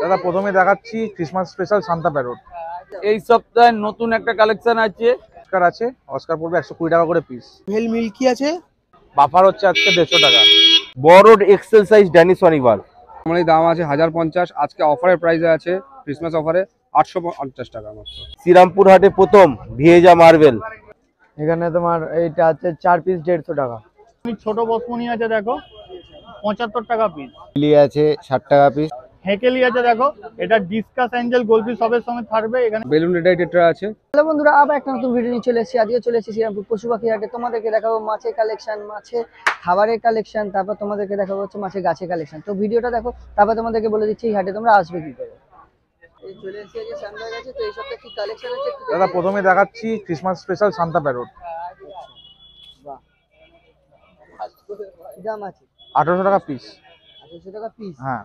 দাদা প্রথমে দেখাচ্ছি ক্রিসমাস স্পেশাল সান্তা প্যারট। এই সপ্তাহে নতুন একটা কালেকশন আছে। অস্কার পড়বে 120 টাকা করে পিস। ভেল মিল্কি আছে, বাফার হচ্ছে আজকে 150 টাকা। বড় এক্সেল সাইজ ড্যানি শনিবার আমার দাম আছে 1050, আজকে অফারের প্রাইসে আছে, ক্রিসমাস অফারে 850 টাকা মাত্র। শ্রীরামপুর হাটে প্রথম ভিয়েজা মার্বেল। এখানে তোমার এইটা আছে 4 পিস 150 টাকা। ছোট বসমনি আছে দেখো 75 টাকা পিস। লিলি আছে 60 টাকা পিস। হেকেলি আছে দেখো, এটা ডিসকাস অ্যাঞ্জেল গোলফিশ সবের সঙ্গে থাকবে। এখানে বেলুন রেডাইটেটরা আছে। হ্যালো বন্ধুরা, আবার একটা নতুন ভিডিও নিয়ে চলে এসেছি। আজকে চলে এসেছি শ্রীরামপুর পশু পাখি হাটে। তোমাদেরকে দেখাবো মাছের কালেকশন, মাছের খাবারের কালেকশন, তারপর তোমাদেরকে দেখাবো হচ্ছে মাছের গাছের কালেকশন। তো ভিডিওটা দেখো, তারপর তোমাদেরকে বলে দিচ্ছি এই হাটে তোমরা আসবে কি করে। চলে এসেছি আজকে শ্যামবাগ আছে। তো এই সপ্তাহে কি কালেকশন আছে দাদা প্রথমে দেখাচ্ছি ক্রিসমাস স্পেশাল সান্তা প্যারট। বাহ, দাম আছে 1800 টাকা পিস। 1800 টাকা পিস। হ্যাঁ,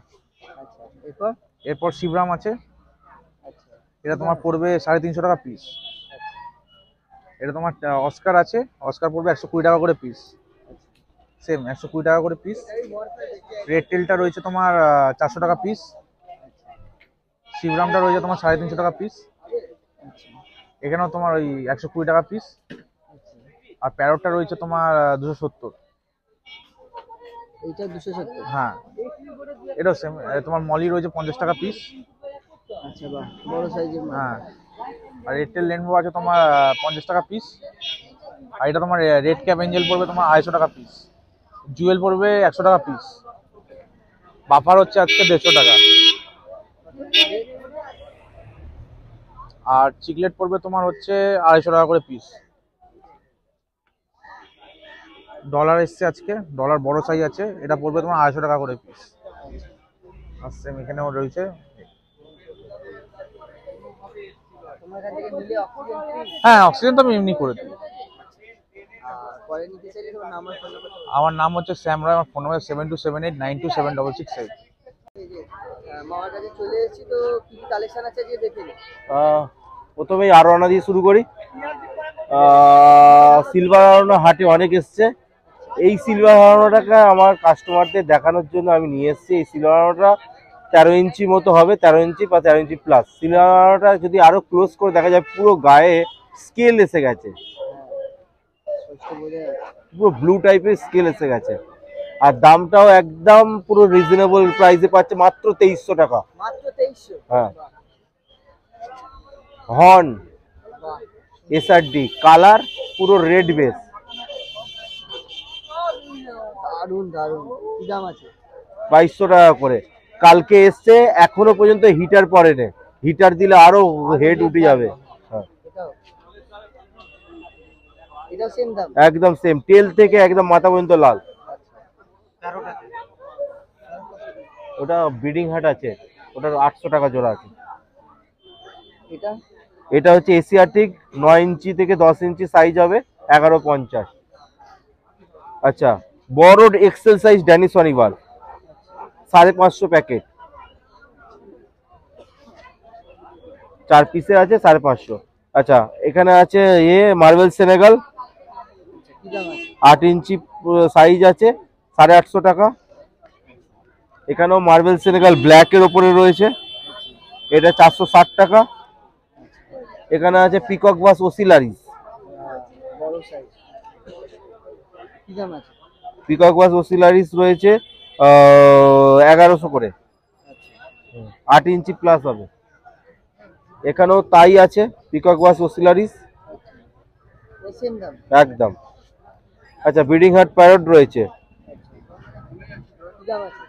আচ্ছা এরপর শিবরাম আছে, আচ্ছা এটা তোমার পড়বে 350 টাকা পিস। এটা তোমার অস্কার আছে, অস্কার পড়বে 120 টাকা করে পিস। সেম 120 টাকা করে পিস। রেড টেলটা রয়েছে তোমার 400 টাকা পিস। শিবরামটা রয়েছে তোমার 350 টাকা পিস। এখানেও তোমার ওই 120 টাকা পিস। আর প্যারটটা রয়েছে তোমার 270। এইটা 270। হ্যাঁ, এটাও সেম। তোমার মলি রয়েছে 50 টাকা পিস। আচ্ছা বাহ, বড় সাইজের মাছ। হ্যাঁ, আর রেড টেল রেনবো আছে তোমার 50 টাকা পিস। আর এটা তোমার রেড ক্যাপ এঞ্জেল পড়বে তোমার 250 টাকা পিস। জুয়েল পড়বে 100 টাকা পিস। বাফার হচ্ছে আজকে 150 টাকা। আর চিকলেট পড়বে তোমার হচ্ছে 250 টাকা করে পিস। ডলার এসছে আজকে, ডলার বড় সাইজ আছে, এটা পড়বে তোমার 250 টাকা করে পিস। আর সেম এখানেও রয়েছে। তোমার এখান থেকে নিলে অক্সিজেন ফ্রি। হ্যাঁ, অক্সিজেন তো আমি এমনি করে দিই। আর পরে নিতে চাইলে তোমার নাম্বার ফোন নাম্বার। আমার নাম হচ্ছে শ্যাম রায়, আমার ফোন নাম্বার 7278927668। এই যে মামার কাছে চলে এসেছি। তো কি কি কালেকশন আছে যে দেখে নি। প্রথমেই আরোনা দিয়ে শুরু করি। সিলভার আরোনা হাটে অনেক এসছে। এই সিলভার আরোনাটাকে আমার কাস্টমারদের দেখানোর জন্য আমি নিয়ে এসেছি। এই সিলভার আরোনাটা 13 ইঞ্চি মতো হবে, 13 ইঞ্চি বা 13 ইঞ্চি প্লাস। সিলভার আরোনাটা যদি আরো ক্লোজ করে দেখা যায়, পুরো গায়ে স্কেল এসে গেছে, পুরো ব্লু টাইপের স্কেল এসে গেছে। আর দামটাও একদম পুরো রিজনেবল প্রাইসে পাচ্ছে, মাত্র 2300 টাকা। মাত্র 2300। হ্যাঁ, হর্ন এসআরডি কালার, পুরো রেড বেস। দারুন দারুন। কি দাম আছে? 2200 টাকা করে। কালকে এসছে, এখনো পর্যন্ত হিটার পড়েনি। হিটার দিলে আরো হেড উঠে যাবে। হ্যাঁ, এটা সেম দাম? একদম সেম, টেল থেকে একদম মাথা পর্যন্ত লাল। ওটা ব্রিডিং হাট আছে, ওটার 800 টাকা জোড়া আছে। এটা এটা হচ্ছে এশিয়াটিক, 9 ইঞ্চি থেকে 10 ইঞ্চি সাইজ হবে, 1150। আচ্ছা, বড় এক্সেল সাইজ ড্যানি শনিবার 550 প্যাকেট, 4 পিসের আছে 550। আচ্ছা, এখানে আছে মার্বেল সেনেগাল, কি দাম আছে? 8 ইঞ্চি সাইজ আছে, 850 টাকা। এখানেও মার্বেল সেনেগাল ব্ল্যাকের ওপরে রয়েছে, এটা 460 টাকা। এখানে আছে পিকক বাস ওসিলারিস, বড় সাইজ। কি দাম আছে? পিকক বাস ওসিলারিস রয়েছে 1100 করে, 8 ইঞ্চি প্লাস হবে। এখানেও তাই আছে, পিকক বাস ওসিলারিস সেম দাম একদম। আচ্ছা, ব্রিডিং হার্ট প্যারট রয়েছে, কি দাম আছে?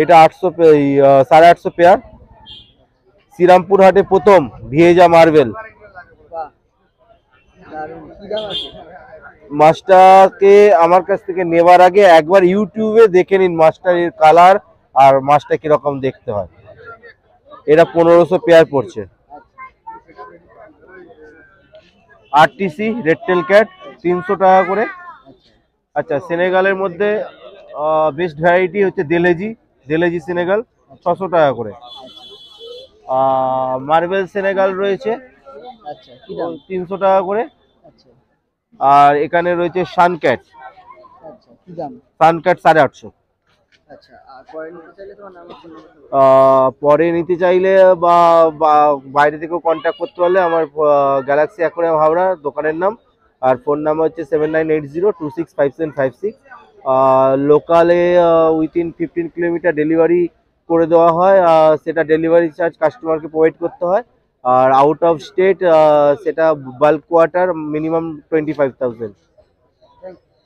এটা 800 850 পেয়ার। শ্রীরামপুর হাটে প্রথম ভিয়েজা মার্বেল। বাহ, দারুন। কি দাম আছে? মাছটাকে আমার কাছ থেকে নেবার আগে একবার ইউটিউবে দেখে নিন মাছটার কালার আর মাছটা কিরকম দেখতে হয়। এটা 1500 পেয়ার পড়ছে। আরটিসি রেড টেল ক্যাট 300 টাকা করে। আচ্ছা, সেনেগালের মধ্যে বেস্ট ভ্যারাইটি হচ্ছে দেলেজি সেনেগাল, 600 টাকা করে। মার্বেল সেনেগাল রয়েছে, আচ্ছা, কি দাম? 300 টাকা করে। আচ্ছা আর এখানে রয়েছে সানক্যাট, আচ্ছা, কি দাম? সানক্যাট 850। আচ্ছা, আর পরে নিতে চাইলে তোমার নাম পরে নিতে চাইলে বা বা বাইরে থেকেও কন্ট্যাক্ট করতে পারলে আমার গ্যালাক্সি অ্যাকোয়ারিয়াম হাওড়া দোকানের নাম, আর ফোন নাম্বার হচ্ছে 7980265756। লোকালে উইথিন 15 কিলোমিটার ডেলিভারি করে দেওয়া হয়, সেটা ডেলিভারি চার্জ কাস্টমারকে প্রোভাইড করতে হয়। আর আউট অফ স্টেট সেটা বাল্ক কোয়ার্টার মিনিমাম 25,000।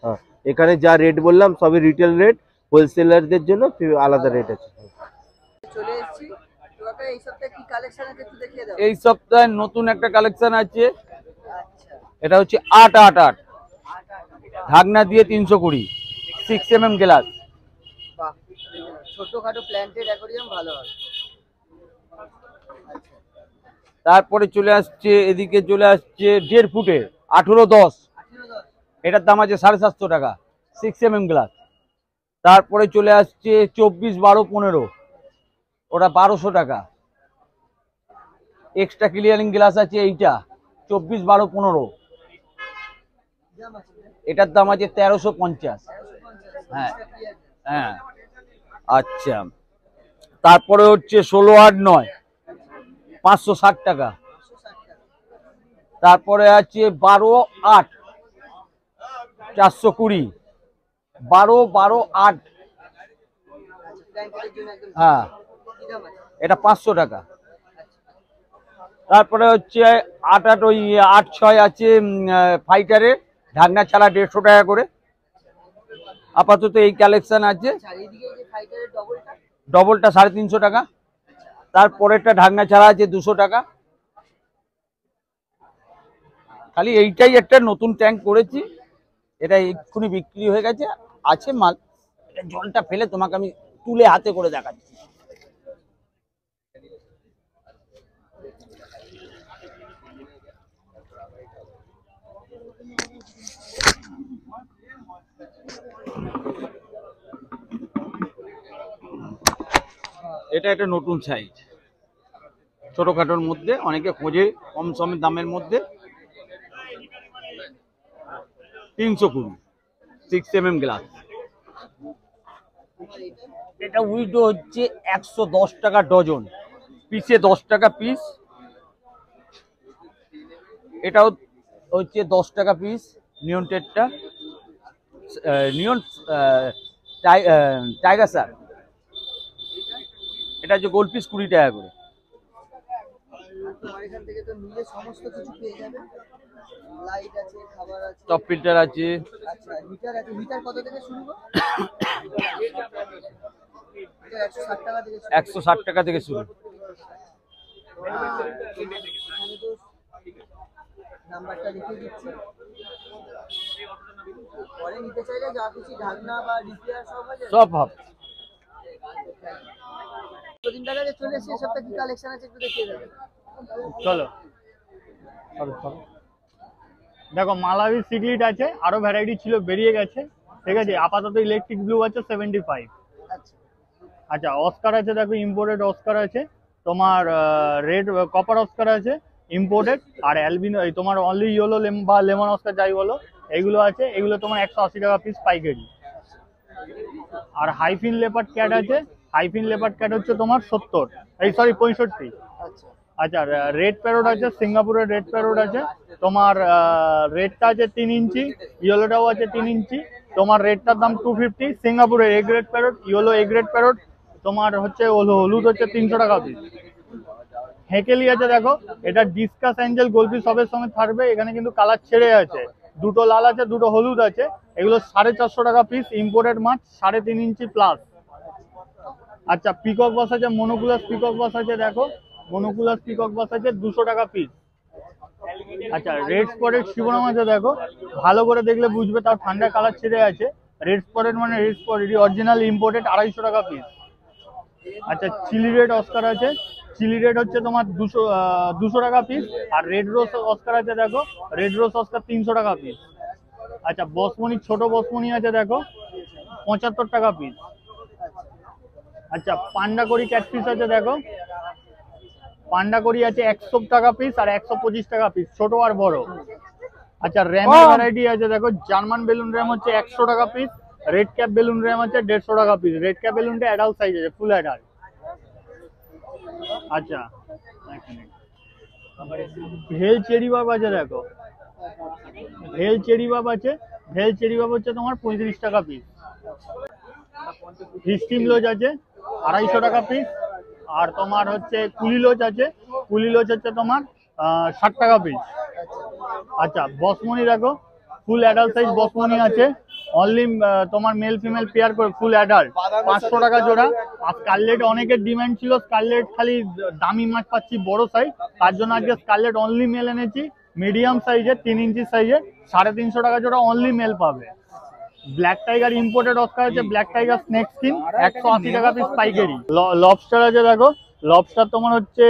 হ্যাঁ, এখানে যা রেট বললাম সবই রিটেল রেট, হোলসেলারদের জন্য আলাদা রেট আছে। চলে এসেছি। তো কাকা এই সপ্তাহে কি কালেকশন আছে একটু দেখিয়ে দাও। এই সপ্তাহে নতুন একটা কালেকশন আছে, আচ্ছা, এটা হচ্ছে 888 ঢাকনা দিয়ে 320 6mm গ্লাস। বাহ, ছোটখাটো প্ল্যান্টেড অ্যাকোরিয়াম ভালো হবে। তারপরে চলে আসছে, এদিকে চলে আসছে 1.5 ফুটে 1810, এটার দাম আছে 750 টাকা 6mm গ্লাস। তারপরে চলে আসছে 24 12 15, ওটা 1200 টাকা। এক্সট্রা ক্লিয়ারিং গ্লাস আছে এইটা 24 12 15, এটার দাম আছে 1350। হ্যাঁ হ্যাঁ, আচ্ছা। তারপরে হচ্ছে 16 8 9 560 টাকা। তারপরে আছে 12 8 420, 12 12 8, হ্যাঁ এটা 500 টাকা। তারপরে হচ্ছে 8 8 ওই 8 6 আছে ফাইটারের ঢাকনা ছাড়া 150 টাকা করে। আপাতত এই কালেকশন আছে। ডবলটা 350 টাকা। তারপরেরটা ঢাকনা ছাড়া আছে 200 টাকা। খালি এইটাই একটা নতুন ট্যাঙ্ক করেছি, এটা এক্ষুনি বিক্রি হয়ে গেছে, আছে মাল। জলটা ফেলে তোমাকে আমি তুলে হাতে করে দেখাচ্ছি। এটা একটা নতুন সাইজ, ছোটখাটোর মধ্যে, অনেকে খোঁজে কম সমের দামের মধ্যে। 320 6mm গ্লাস। এটা উইডো হচ্ছে 110 টাকা ডজন, পিসে 10 টাকা পিস। এটাও হচ্ছে 10 টাকা পিস। নিয়ন টেটটা, নিয়ন টাইগার স্যার, এটা হচ্ছে গোল পিস 20 টাকা করে। তোমার এখান থেকে তো নিলে সমস্ত কিছু পেয়ে যাবে। লাইট আছে, খাবার আছে, টপ ফিল্টার আছে। আচ্ছা হিটার আছে। হিটার কত থেকে শুরু গো? এটা 160 টাকা থেকে শুরু। 160 টাকা থেকে শুরু। এখানে তো নাম্বারটা লিখে দিচ্ছি, পরে নিতে চাইলে যা কিছু ঢাকনা বা রিপেয়ার সব হয়ে যাবে। সব হবে। প্রতিদিন টাকাতে চলে এসে সপ্তাহে কি কালেকশন আছে একটু দেখিয়ে দেবে। চলো দেখো, মালাবি সিগলিট আছে, আরো ভ্যারাইটি ছিল বেরিয়ে গেছে, ঠিক আছে। আপাতত ইলেকট্রিক ব্লু আছে 75। আচ্ছা, আচ্ছা, অস্কার আছে, দেখো ইম্পোর্টেড অস্কার আছে তোমার, রেড কপার অস্কার আছে ইম্পোর্টেড, আর অ্যালবিনো তোমার অনলি ইয়েলো বা লেমন অস্কার যাই বলো, এগুলো আছে। এগুলো তোমার 180 টাকা পিস পাইকারি। আর হাইফিন লেপার্ড ক্যাট আছে, হাইফিন লেপার্ড ক্যাট হচ্ছে তোমার 70, এই সরি 65। আচ্ছা, আচ্ছা, রেড প্যারোট আছে, সিঙ্গাপুরের রেড প্যারোট আছে তোমার, রেডটা আছে 3 ইঞ্চি, ইয়েলোটাও আছে 3 ইঞ্চি। তোমার রেডটার দাম 250। সিঙ্গাপুরের A grade parrot, yellow A grade parrot তোমার হচ্ছে হলুদ হচ্ছে 300 টাকা পিস। হেকেলি আছে, দেখো এটা ডিসকাস অ্যাঞ্জেল গোলফিশ সবের সঙ্গে থাকবে। এখানে কিন্তু কালার ছেড়ে আছে, দুটো লাল আছে, দুটো হলুদ আছে। এগুলো 450 টাকা পিস, ইম্পোর্টেড মাছ, 3.5 ইঞ্চি প্লাস। আচ্ছা, পিকক বস আছে, মনোকুলাস পিকক বস আছে, দেখো মনোকুলাস পিকক বস আছে 200 টাকা পিস। আচ্ছা, রেড স্পটেড শিবরাম আছে, দেখো ভালো করে দেখলে বুঝবে, তার ঠান্ডা কালার ছেড়ে আছে। রেড স্পটেড মানে রেড স্পট, এটি অরিজিনাল ইম্পোর্টেড, 250 টাকা পিস। আচ্ছা, চিলি রেড অস্কার আছে, চিলি রেড হচ্ছে তোমার 200 টাকা পিস। আর রেড রোজ অস্কার আছে, দেখো রেড রোজ অস্কার 300 টাকা পিস। আচ্ছা, বসমনি ছোট বসমনি আছে, দেখো 75 টাকা পিস। আচ্ছা, পান্ডা করি ক্যাটফিশ আছে, দেখো পান্ডা করি আছে 100 টাকা পিস আর 125 টাকা পিস, ছোট আর বড়। আচ্ছা, র্যামের ভ্যারাইটি আছে, দেখো জার্মান বেলুন র্যাম হচ্ছে 100 টাকা piece, red cap balloon ram আছে 150 টাকা পিস। রেড ক্যাপ বেলুনটা অ্যাডাল্ট সাইজ আছে, ফুল অ্যাডাল্ট। আচ্ছা ভেল চেরি বাব আছে, দেখো ভেল চেরি বাব আছে। ভেল চেরি বাব হচ্ছে তোমার 35 টাকা পিস। স্টিম লোজ আছে 250 টাকা পিস। আর তোমার হচ্ছে কুলি লোজ আছে, কুলি লোজ হচ্ছে তোমার 60 টাকা পিস। আচ্ছা বসমনি দেখো, ফুল অ্যাডাল্ট সাইজ বসমনি আছে, অনলি তোমার মেল ফিমেল পেয়ার করে, ফুল অ্যাডাল্ট 500 টাকা জোড়া। আর স্কারলেট অনেকের ডিমান্ড ছিল, স্কারলেট খালি দামি মাছ পাচ্ছি বড় সাইজ, তার জন্য আজকে স্কারলেট অনলি মেল এনেছি, মিডিয়াম সাইজের 3 ইঞ্চি সাইজের, 350 টাকা জোড়া অনলি মেল পাবে। ব্ল্যাক টাইগার ইম্পোর্টেড অস্কার আছে, ব্ল্যাক টাইগার স্নেক স্কিন 180 টাকা পিস পাইকারি। লবস্টার আছে দেখো, লবস্টার তোমার হচ্ছে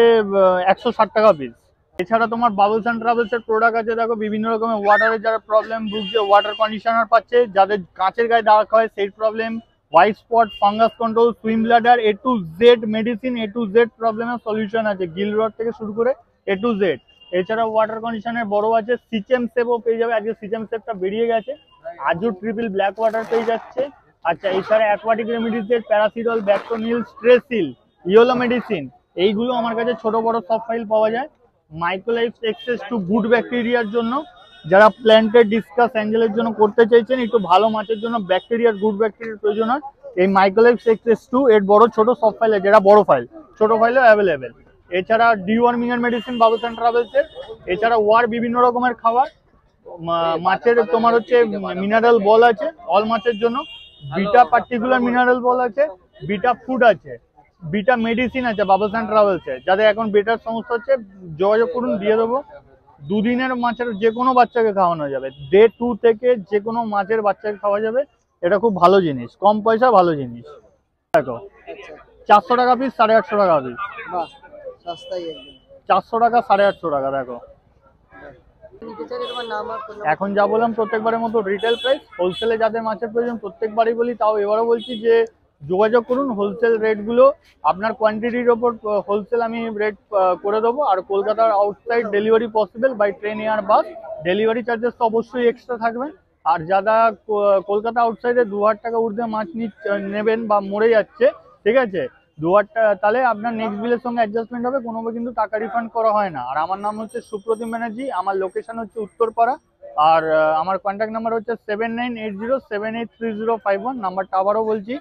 160 টাকা পিস। এছাড়া তোমার বাবলস অ্যান্ড ট্রাভেলস এর প্রোডাক্ট আছে দেখো, বিভিন্ন রকমের ওয়াটারের যারা প্রবলেম ভুগছে, ওয়াটার কন্ডিশনার পাচ্ছে, যাদের কাঁচের গায়ে দাগ হয় সেই problem, white spot, fungus control, swim bladder, A to Z medicine, A to Z প্রবলেমের সলিউশন আছে, গিল রড থেকে শুরু করে A to Z। এছাড়া ওয়াটার কন্ডিশনের বড় আছে, সিচেম সেপও পেয়ে যাবে, আজকে সিচেম সেপটা বেরিয়ে গেছে, আজও ট্রিপল ব্ল্যাক ওয়াটার পেয়ে যাচ্ছে। আচ্ছা এছাড়া অ্যাকোয়াটিক রেমিডিসের প্যারাসিডল, ব্যাকটোনিল, স্ট্রেসিল, ইয়েলো মেডিসিন, এইগুলো আমার কাছে ছোট বড় সব ফাইল পাওয়া যায়। মাইক্রোলাইফ এক্সেস টু গুড ব্যাকটেরিয়ার জন্য, যারা প্ল্যান্টেড ডিসকাস অ্যাঞ্জেলের জন্য করতে চাইছেন, একটু ভালো মাছের জন্য ব্যাকটেরিয়ার গুড ব্যাকটেরিয়ার প্রয়োজন হয়, এই মাইক্রোলাইফ এক্সেস টু এর বড় ছোট সব ফাইল আছে, যেটা বড় ফাইল, ছোট ফাইলও অ্যাভেলেবেল। এছাড়া ডিওয়ার্মিং এর মেডিসিন বাবলস অ্যান্ড ট্রাভেলসের। এছাড়া ওয়ার বিভিন্ন রকমের খাবার, মাছের তোমার হচ্ছে মিনারেল বল আছে অল মাছের জন্য, বিটা পার্টিকুলার মিনারেল বল আছে, বিটা ফুড আছে, বিটা মেডিসিন আছে বাবলস অ্যান্ড ট্রাভেলসে। যাদের এখন বেটার সমস্যা হচ্ছে যোগাযোগ করুন, দিয়ে দেবো। দুদিনের মাছের যে কোনো বাচ্চাকে খাওয়ানো যাবে, ডে 2 থেকে যে কোনো মাছের বাচ্চাকে খাওয়া যাবে। এটা খুব ভালো জিনিস, কম পয়সা ভালো জিনিস। দেখো 400 টাকা পিস, 850 টাকা পিস। বাহ সস্তাই একদম। 400 টাকা, 850 টাকা। দেখো নিতে চাইলে তোমার নাম আর ফোন এখন যা বললাম প্রত্যেকবারের মতো রিটেল প্রাইস, হোলসেলে যাদের মাছের প্রয়োজন প্রত্যেকবারই বলি, তাও এবারও বলছি যে যোগাযোগ করুন। হোলসেল রেটগুলো আপনার কোয়ান্টিটির ওপর হোলসেল আমি রেট করে দেবো। আর কলকাতার outside delivery possible by train air bus, delivery charges তো অবশ্যই এক্সট্রা থাকবে। আর যারা কলকাতা আউটসাইডে 2000 টাকা ঊর্ধ্বে মাছ নেবেন বা মরে যাচ্ছে, ঠিক আছে, 2000 টাকা, তাহলে আপনার নেক্সট বিলের সঙ্গে অ্যাডজাস্টমেন্ট হবে, কোনো কিন্তু টাকা রিফান্ড করা হয় না। আর আমার নাম হচ্ছে সুপ্রতিম ব্যানার্জি, আমার লোকেশন হচ্ছে উত্তরপাড়া, আর আমার কন্ট্যাক্ট নাম্বার হচ্ছে 7980783051। নাম্বারটা আবারও বলছি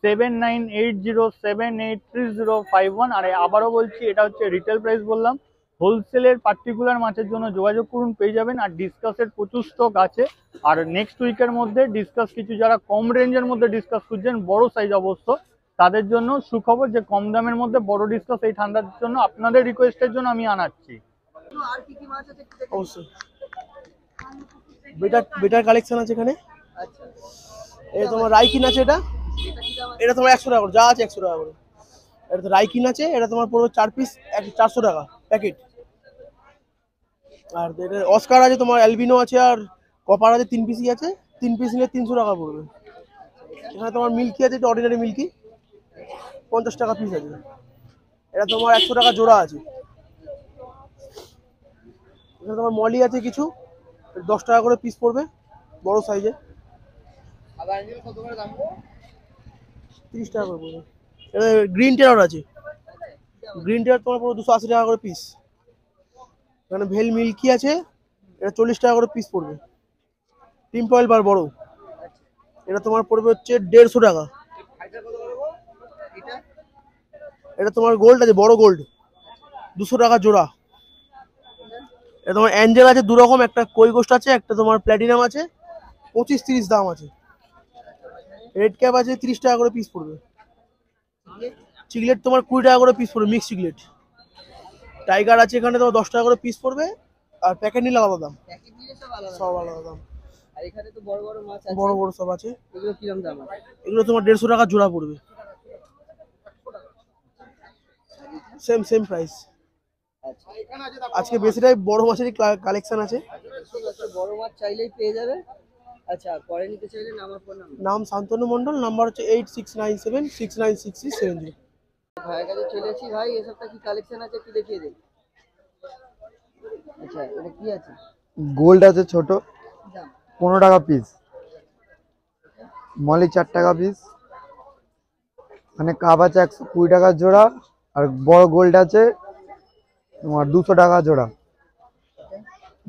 7980783051। আর আবারও বলছি এটা হচ্ছে রিটেল প্রাইস বললাম। হোলসেলের পার্টিকুলার মাছের জন্য যোগাযোগ করুন, পেয়ে যাবেন। আর ডিসকাসের প্রচুর স্টক আছে। আর নেক্সট উইকের মধ্যে ডিসকাস কিছু, যারা কম রেঞ্জের মধ্যে ডিসকাস খুঁজছেন, বড় সাইজ অবশ্য, তাদের জন্য সুখবর যে কম দামের মধ্যে বড় ডিসকাস এই ঠান্ডার জন্য আপনাদের রিকোয়েস্টের জন্য আমি আনাচ্ছি। আর কি কি মাছ আছে একটু দেখে অবশ্যই বেটার কালেকশন আছে এখানে। আচ্ছা এই তোমার রাইকিন আছে, এটা এটা কি দাম আছে? এটা তোমার 100 টাকা করে, যা আছে 100 টাকা করে। এটা তো রাইকিন আছে, এটা তোমার পড়বে 4 পিস 400 টাকা প্যাকেট। আর এটা অস্কার আছে, তোমার অ্যালবিনো আছে, আর কপার আছে, 3 পিসই আছে, 3 পিস নিলে 300 টাকা পড়বে। এখানে তোমার মিল্কি আছে, এটা অর্ডিনারি মিল্কি 50 টাকা পিস আছে। এটা তোমার 100 টাকা জোড়া আছে। এখানে তোমার মলি আছে কিছু, 10 টাকা করে পিস পড়বে, বড় সাইজে। 30 টাকা করে পড়বে। এটা গ্রিন টেরার আছে, গ্রিন টেরার তোমার পড়বে 280 টাকা করে পিস। এখানে ভেল মিল্কি আছে, এটা 40 টাকা করে পিস পড়বে, টিম পয়েল বার বড়। এটা তোমার পড়বে হচ্ছে 150 টাকা। এটা তোমার গোল্ড আছে, বড় গোল্ড 200 টাকা জোড়া। এটা তোমার অ্যাঞ্জেল আছে 2 রকম, একটা কই গোস্ট আছে, একটা তোমার প্ল্যাটিনাম আছে, 25-30 দাম আছে। রেড ক্যাপ আছে, 30 টাকা করে পিস পড়বে। চিকলেট তোমার 20 টাকা করে পিস পড়বে, মিক্স চিকলেট। টাইগার আছে এখানে তোমার 10 টাকা করে পিস পড়বে, আর প্যাকেট নিলে আলাদা দাম, প্যাকেট নিলে সব আলাদা। সব আলাদা দাম। আর এখানে তো বড় বড় মাছ আছে, বড় বড় সব আছে। এগুলো কিরকম দাম আছে? এগুলো তোমার 150 টাকা জোড়া পড়বে, সেম প্রাইস। আচ্ছা আজকে বেশিটাই বড় মাছেরই কালেকশন আছে। ঠিক আছে, বড় মাছ চাইলেই পেয়ে যাবে। আচ্ছা পরে নিতে চাইলে নাম আর ফোন নাম্বার। নাম শান্তনু মণ্ডল, নাম্বার হচ্ছে 8697696670। ভাইয়ের কাছে চলে এসেছি। ভাই এসবটা কি কালেকশন আছে একটু দেখিয়ে দিন। আচ্ছা এটা কি আছে? গোল্ড আছে ছোট, কি দাম? 15 টাকা পিস। মলি 4 টাকা পিস। মানে কাপ আছে 120 টাকা জোড়া, আর বড় গোল্ড আছে তোমার 200 টাকা জোড়া।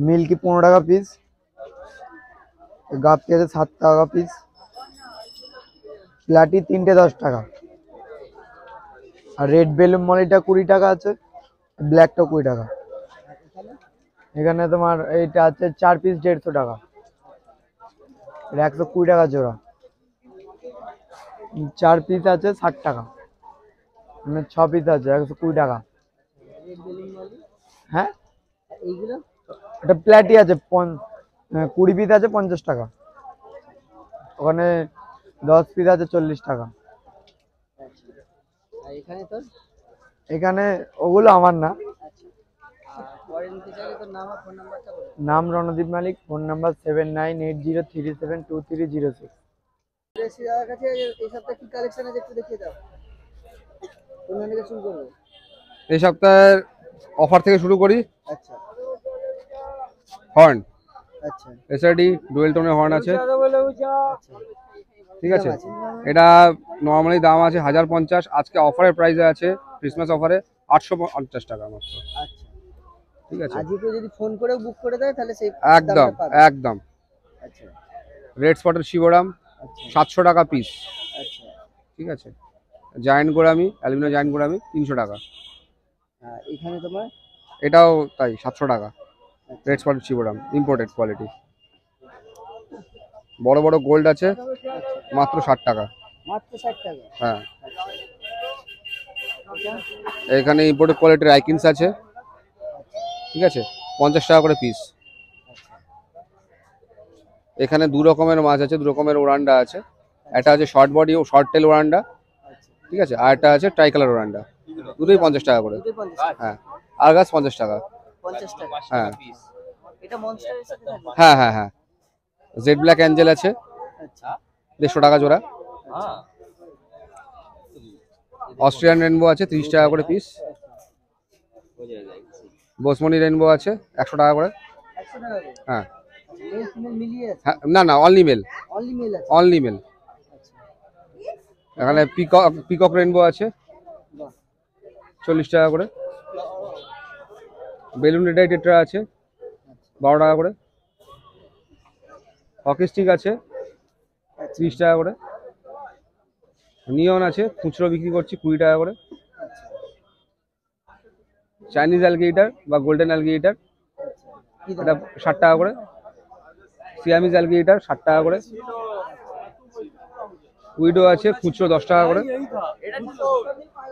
মিল্কি 15 টাকা পিস, গাপ্পি আছে 7 টাকা পিস, প্লাটি 3টে 10 টাকা, আর রেড বেলুন মলিটা 20 টাকা আছে, ব্ল্যাকটা 20 টাকা। এখানে তোমার এইটা আছে 4 পিস 150 টাকা, এটা 120 টাকা জোড়া। 4 পিস আছে 60 টাকা, মানে 6 পিস আছে 120 টাকা। হ্যাঁ এইগুলো এটা প্ল্যাটি আছে 20 পিস আছে 50 টাকা, ওখানে 10 পিস আছে 40 টাকা। আর এখানে তোর এখানে ওগুলো আমার না। পরে নিতে চাইলে তোর নাম আর ফোন নাম্বারটা বল। নাম রণদীপ মালিক, ফোন নাম্বার 7980372306। দাদার কাছে এই সপ্তাহে কি কালেকশন আছে একটু দেখিয়ে দাও। কোন থেকে শুরু করবো? এই সপ্তাহের অফার থেকে শুরু করি। আচ্ছা হর্ন আচ্ছা এসআরডি ডুয়েল টোনের হর্ন আছে, ঠিক আছে। এটা নর্মালি দাম আছে 1050, আজকে অফারের প্রাইসে আছে ক্রিসমাস অফারে 850 টাকা মাত্র, আচ্ছা। ঠিক আছে। আজকে কেউ যদি ফোন করে বুক করে দেয় তাহলে সেই একদম দামটা পাবে। একদম। আচ্ছা রেড স্পটের শিবরাম আচ্ছা 700 টাকা পিস, আচ্ছা। ঠিক আছে। Giant gourami aluminium giant gourami 300 টাকা, আর এখানে তোমার এটাও তাই 700 টাকা। রেড স্পটের শিবরাম ইম্পোর্টেড কোয়ালিটি। বড় বড় গোল্ড আছে মাত্র 60 টাকা। মাত্র 60 টাকা। হ্যাঁ, এখানে ইম্পোর্টেড কোয়ালিটির আইকিনস আছে, ঠিক আছে, 50 টাকা করে পিস। এখানে দু রকমের মাছ আছে, দু রকমের ওরান্ডা আছে। একটা আছে শর্ট বডি ও শর্ট টেল ওরান্ডা, ঠিক আছে, আর একটা আছে ট্রাই কালার ওরান্ডা, দুটোই 50 টাকা করে। দুটোই 50 টাকা। হ্যাঁ, আর গাছ 50 টাকা। 50 টাকা। হ্যাঁ এটা মনস্টারের সাথে থাকবে। হ্যাঁ হ্যাঁ হ্যাঁ। জেড ব্ল্যাক অ্যাঞ্জেল আছে আচ্ছা 150 টাকা জোড়া। অস্ট্রিয়ান রেনবো আছে 30 টাকা করে পিস। বসমনি রেনবো আছে 100 টাকা করে। 100 টাকা করে। হ্যাঁ মেল ফিমেল মিলিয়ে আছে। হ্যাঁ, না না, অনলি মেল, অনলি মেল আছে। Only mail. আচ্ছা এখানে পিকক রেনবো আছে বাহ 40 টাকা করে। বেলুন রেডাই টেট্রা আছে 12 টাকা করে। হকি স্টিক আছে 30 টাকা করে। নিয়ন আছে খুচরো বিক্রি করছি 20 টাকা করে। চাইনিজ অ্যালগেটার বা গোল্ডেন অ্যালগেটার কি দাম? এটা 60 টাকা করে। সিয়ামিজ অ্যালগেটার 60 টাকা করে। উইডো আছে খুচরো 10 টাকা করে,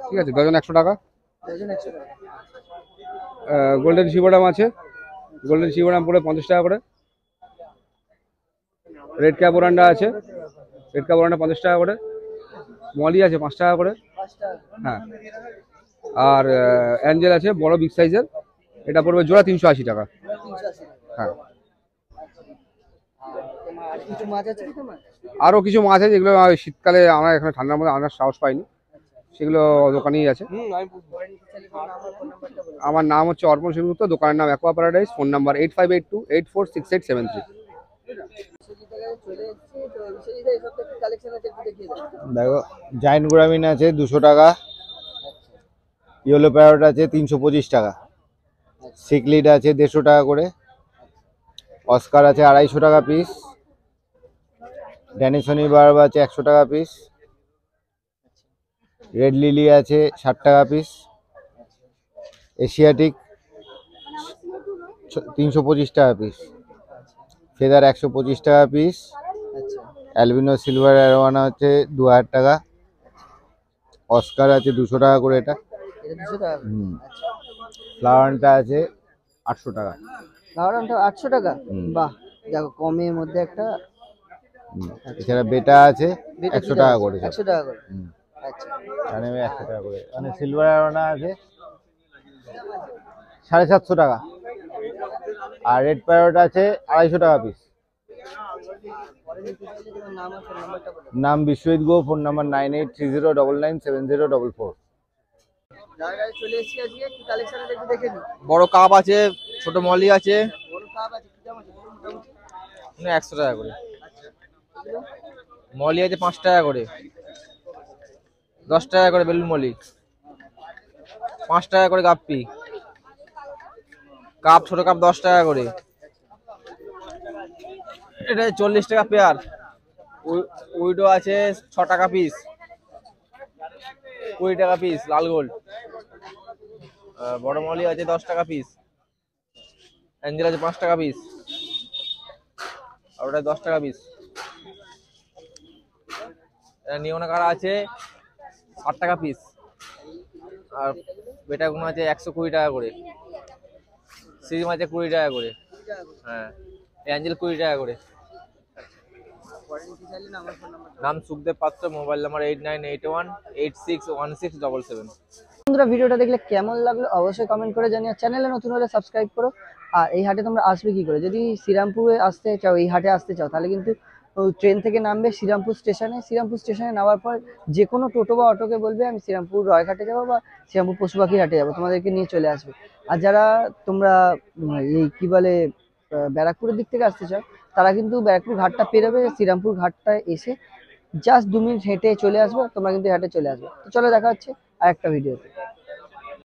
ঠিক আছে, ডজন 100 টাকা। ডজন 100 টাকা। গোল্ডেন শিবরাম আছে, গোল্ডেন শিবরাম পড়ে 50 টাকা করে। রেড ক্যাপ ওরান্ডা আছে, রেড ক্যাপ ওরান্ডা 50 টাকা করে। মলি আছে 5 টাকা করে। 5 টাকা। হ্যাঁ, আর অ্যাঞ্জেল আছে বড় বিগ সাইজের, এটা পড়বে জোড়া 380 টাকা। 380 টাকা। হ্যাঁ, আর তোমার আর কিছু মাছ আছে কি তোমার? আরও কিছু মাছ আছে যেগুলো শীতকালে আমরা এখানে ঠান্ডার মধ্যে আনার সাহস পাইনি, সেগুলো দোকানেই আছে। পরে নিতে চাইলে তোমার নাম আর ফোন নাম্বারটা বলো। আমার নাম হচ্ছে অর্পণ সেনগুপ্ত, দোকানের নাম aqua paradise, phone number 8582846873। Biswajit এর কাছে চলে এসেছি, তো বিশ্বজিৎ এই সপ্তাহে কি কালেকশন আছে একটু দেখিয়ে দাও। দেখো, জাইন্ট গোরামিন আছে 200 টাকা, ইয়েলো প্যারট আছে 325 টাকা, সিকলিড আছে 150 টাকা করে, অস্কার আছে 250 টাকা পিস, ড্যানিসনি বার্ব আছে 100 টাকা পিস, রেড লিলি আছে 60 টাকা পিস, এশিয়াটিক 325 টাকা পিস, ফেদার 125 টাকা পিস, আচ্ছা অ্যালবিনো সিলভার অ্যারোয়ানা হচ্ছে 2000 টাকা, অস্কার আছে 200 টাকা করে এটা। এটা 200 টাকা করে। হুম। আচ্ছা ফ্লাওয়ারটা আছে 800 টাকা। লাউডানটা 800 টাকা। হুম। বাহ দেখো কমের মধ্যে একটা এছাড়া বেটা আছে বেটা 100 টাকা করে। 100 টাকা করে। হুম। আচ্ছা এখানে 100 টাকা করে। মানে সিলভার অ্যারোনা আছে 750 টাকা, আর রেড প্যারট আছে 250 টাকা পিস। পরে নিতে চাইলে তোমার নাম আর ফোন নাম্বারটা বলো। নাম বিশ্বজিৎ গো, ফোন নাম্বার 9830997000। যার কাছে চলে এসেছি আজকে কি কালেকশন আছে একটু দেখে নি। বড় কাপ আছে, ছোট মলি আছে, বড় কাপ আছে কি দাম আছে বলুন মোটামুটি। 100 টাকা করে। আচ্ছা এগুলো মলি আছে 5 টাকা করে, 10 টাকা করে বেলুন মলি, 5 টাকা করে গাপ্পি, কাপ ছোট কাপ 10 টাকা করে, এটা 40 টাকা পেয়ার। উইডো আছে 6 টাকা পিস, 20 টাকা পিস লাল গোল্ড। বড় মলি আছে 10 টাকা পিস, অ্যাঞ্জেল আছে 5 টাকা পিস, আর ওটা 10 টাকা পিস। নিওনা কারা আছে 8 টাকা পিস, আর বেটাগুলো আছে 120 টাকা করে, সিম আছে 20 টাকা করে, হ্যাঁ অ্যাঞ্জেল 20 টাকা করে। নাম সুখদেব পাত্র, মোবাইল নাম্বার 8981861677। বন্ধুরা ভিডিওটা দেখলে কেমন লাগলো অবশ্যই কমেন্ট করে জানিও, চ্যানেলে নতুন হলে সাবস্ক্রাইব করো। আর এই হাটে তোমরা আসবে কি করে, যদি শ্রীরামপুরে আসতে চাও, এই হাটে আসতে চাও, তাহলে কিন্তু ট্রেন থেকে নামবে শ্রীরামপুর স্টেশনে, শ্রীরামপুর স্টেশনে নামার পর যে কোনো টোটো বা অটোকে বলবে আমি শ্রীরামপুর রয়ঘাটে যাবো বা শ্রীরামপুর পশুপাখি হাটে যাবো, তোমাদেরকে নিয়ে চলে আসবে। আর যারা তোমরা এই কি বলে ব্যারাকপুরের দিক থেকে আসতে চাও, তারা কিন্তু ব্যারাকপুর ঘাটটা পেরোবে, শ্রীরামপুর ঘাটটা এসে জাস্ট 2 মিনিট হেঁটে চলে আসবে, তোমরা কিন্তু হাটে চলে আসবে। তো চলো দেখা হচ্ছে আর একটা ভিডিওতে।